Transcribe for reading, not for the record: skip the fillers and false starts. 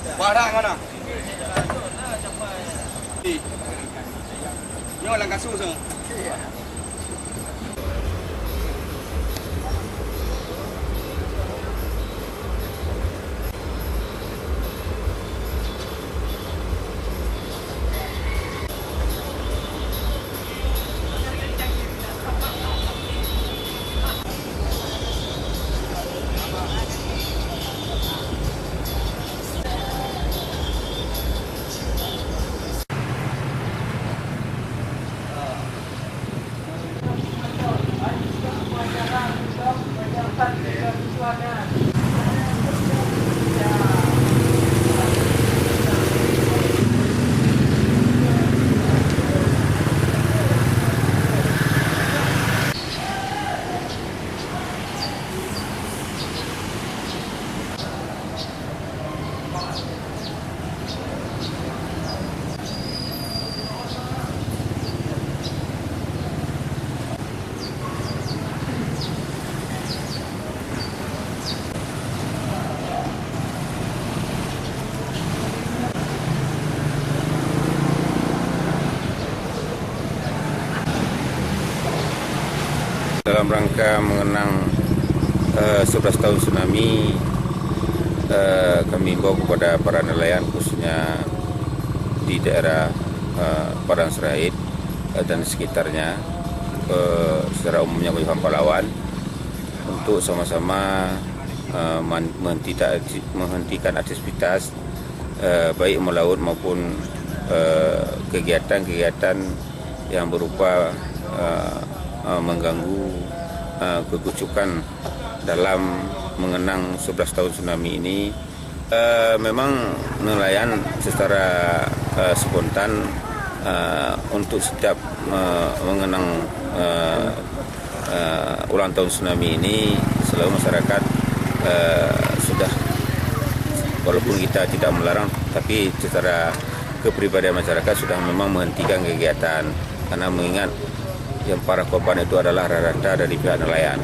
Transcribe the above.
Barang mana? Ini orang kasus. Dalam rangka mengenang 11 tahun tsunami, kami himbau kepada para nelayan khususnya di daerah Padang Serait dan sekitarnya, secara umumnya Balikpapan Palawan, untuk sama-sama menghentikan aktivitas baik melaut maupun kegiatan-kegiatan yang berupa mengganggu kekucukan dalam mengenang 11 tahun tsunami ini. Memang nelayan secara spontan untuk setiap mengenang ulang tahun tsunami ini, selalu masyarakat sudah, walaupun kita tidak melarang, tapi secara kepribadian masyarakat sudah memang menghentikan kegiatan karena mengingat yang para korban itu adalah rata-rata dari pihak nelayan.